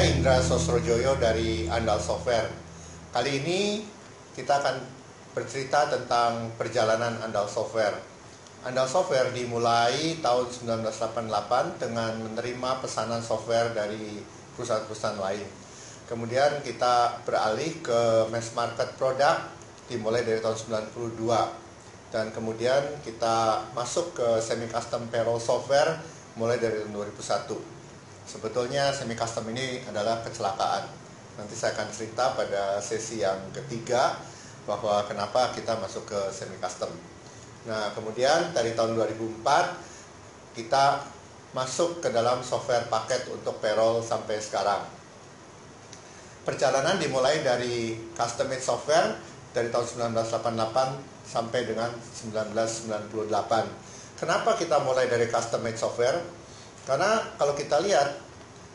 Saya Indra Sosrojoyo dari Andal Software. Kali ini kita akan bercerita tentang perjalanan Andal Software. Andal Software dimulai tahun 1988 dengan menerima pesanan software dari perusahaan-perusahaan lain. Kemudian kita beralih ke mass market product dimulai dari tahun 92. Dan kemudian kita masuk ke semi-custom payroll software mulai dari tahun 2001. Sebetulnya semi-custom ini adalah kecelakaan. Nanti saya akan cerita pada sesi yang ketiga bahwa kenapa kita masuk ke semi-custom. Nah, kemudian dari tahun 2004 kita masuk ke dalam software paket untuk payroll sampai sekarang. Perjalanan dimulai dari custom made software dari tahun 1988 sampai dengan 1998. Kenapa kita mulai dari custom made software? Karena kalau kita lihat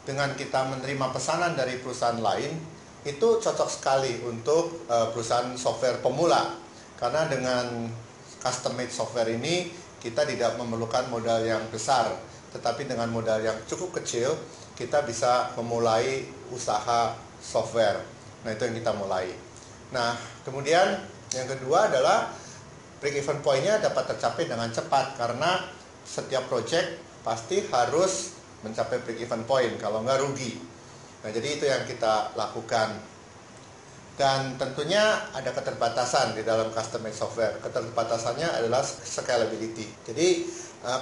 dengan kita menerima pesanan dari perusahaan lain, itu cocok sekali untuk perusahaan software pemula. Karena dengan custom made software ini kita tidak memerlukan modal yang besar, tetapi dengan modal yang cukup kecil kita bisa memulai usaha software. Nah, itu yang kita mulai. Nah, kemudian yang kedua adalah break even point-nya dapat tercapai dengan cepat karena setiap project pasti harus mencapai break even point, kalau nggak rugi. Nah, jadi itu yang kita lakukan. Dan tentunya ada keterbatasan di dalam custom made software. Keterbatasannya adalah scalability. Jadi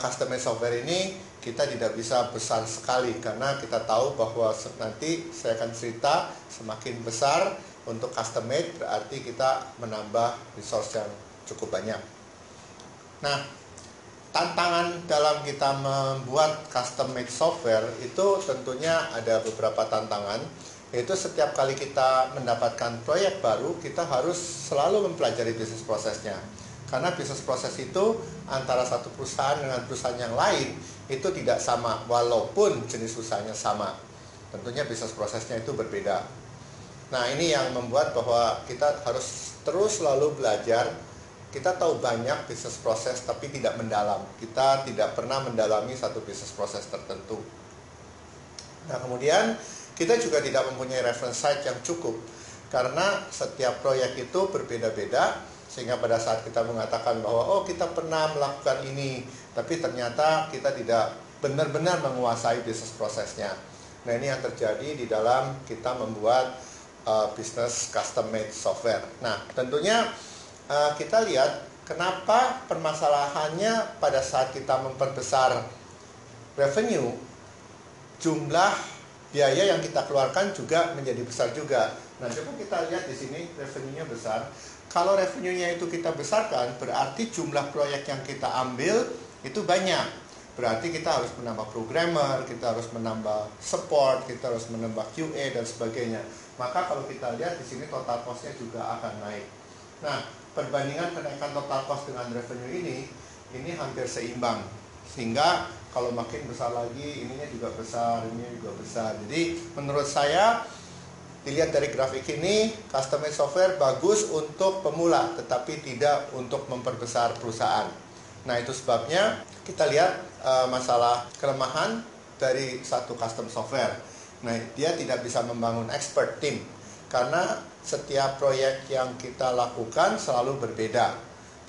custom made software ini kita tidak bisa besar sekali karena kita tahu bahwa nanti saya akan cerita semakin besar untuk custom made berarti kita menambah resource yang cukup banyak. Nah, tantangan dalam kita membuat custom made software itu tentunya ada beberapa tantangan, yaitu setiap kali kita mendapatkan proyek baru kita harus selalu mempelajari bisnis prosesnya, karena bisnis proses itu antara satu perusahaan dengan perusahaan yang lain itu tidak sama walaupun jenis usahanya sama, tentunya bisnis prosesnya itu berbeda. Nah, ini yang membuat bahwa kita harus terus selalu belajar. Kita tahu banyak bisnis proses tapi tidak mendalam. Kita tidak pernah mendalami satu bisnis proses tertentu. Nah, kemudian kita juga tidak mempunyai reference site yang cukup karena setiap proyek itu berbeda-beda, sehingga pada saat kita mengatakan bahwa oh kita pernah melakukan ini, tapi ternyata kita tidak benar-benar menguasai bisnis prosesnya. Nah, ini yang terjadi di dalam kita membuat bisnis custom made software. Nah, tentunya kita lihat kenapa permasalahannya pada saat kita memperbesar revenue, jumlah biaya yang kita keluarkan juga menjadi besar juga. Nah, coba kita lihat di sini revenue-nya besar. Kalau revenue-nya itu kita besarkan, berarti jumlah proyek yang kita ambil itu banyak. Berarti kita harus menambah programmer, kita harus menambah support, kita harus menambah QA dan sebagainya. Maka kalau kita lihat di sini total cost-nya juga akan naik. Nah, perbandingan kenaikan total cost dengan revenue ini hampir seimbang. Sehingga kalau makin besar lagi, ininya juga besar, ini juga besar. Jadi menurut saya, dilihat dari grafik ini, custom made software bagus untuk pemula, tetapi tidak untuk memperbesar perusahaan. Nah, itu sebabnya kita lihat masalah kelemahan dari satu custom software. Nah, dia tidak bisa membangun expert team. Karena setiap proyek yang kita lakukan selalu berbeda,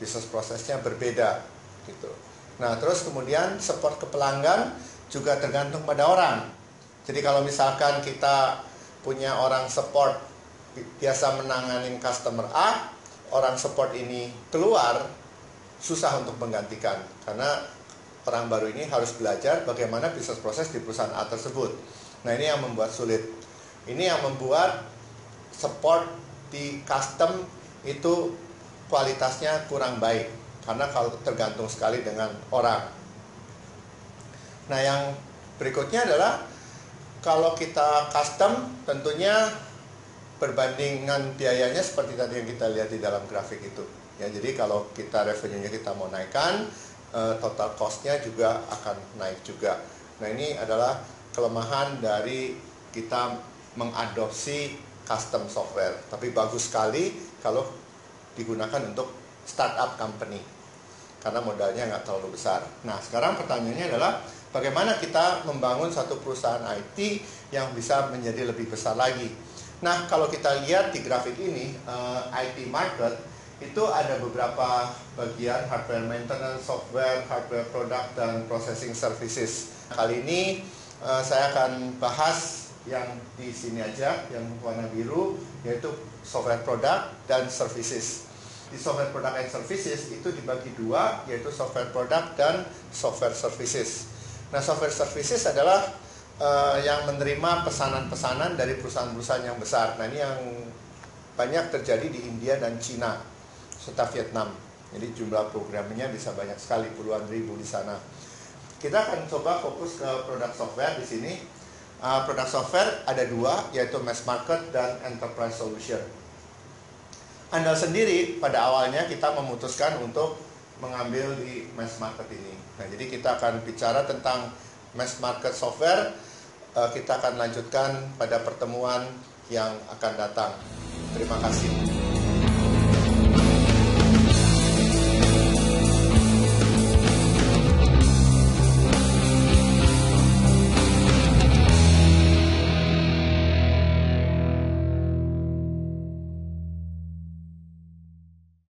bisnis prosesnya berbeda, gitu. Nah, terus kemudian support ke pelanggan juga tergantung pada orang. Jadi kalau misalkan kita punya orang support biasa menanganin customer A, orang support ini keluar, susah untuk menggantikan karena orang baru ini harus belajar bagaimana bisnis proses di perusahaan A tersebut. Nah, ini yang membuat sulit. Ini yang membuat support di custom itu kualitasnya kurang baik karena kalau tergantung sekali dengan orang. Nah, yang berikutnya adalah kalau kita custom tentunya perbandingan biayanya seperti tadi yang kita lihat di dalam grafik itu. Ya, jadi kalau kita revenue-nya kita mau naikkan, total cost-nya juga akan naik juga. Nah, ini adalah kelemahan dari kita mengadopsi custom software, tapi bagus sekali kalau digunakan untuk startup company. karena modalnya nggak terlalu besar. Nah, sekarang pertanyaannya adalah bagaimana kita membangun satu perusahaan IT yang bisa menjadi lebih besar lagi. Nah, kalau kita lihat di grafik ini, IT market itu ada beberapa bagian: hardware maintenance, software, hardware product, dan processing services. Kali ini saya akan bahas yang di sini aja, yang warna biru, yaitu software product dan services. Di software product and services itu dibagi dua, yaitu software product dan software services. Nah, software services adalah yang menerima pesanan-pesanan dari perusahaan-perusahaan yang besar. Nah, ini yang banyak terjadi di India dan Cina serta Vietnam. Jadi jumlah programnya bisa banyak sekali, puluhan ribu di sana. Kita akan coba fokus ke produk software di sini. Produk software ada dua, yaitu mass market dan enterprise solution. Anda sendiri pada awalnya kita memutuskan untuk mengambil di mass market ini. Nah, jadi kita akan bicara tentang mass market software. Kita akan lanjutkan pada pertemuan yang akan datang. Terima kasih.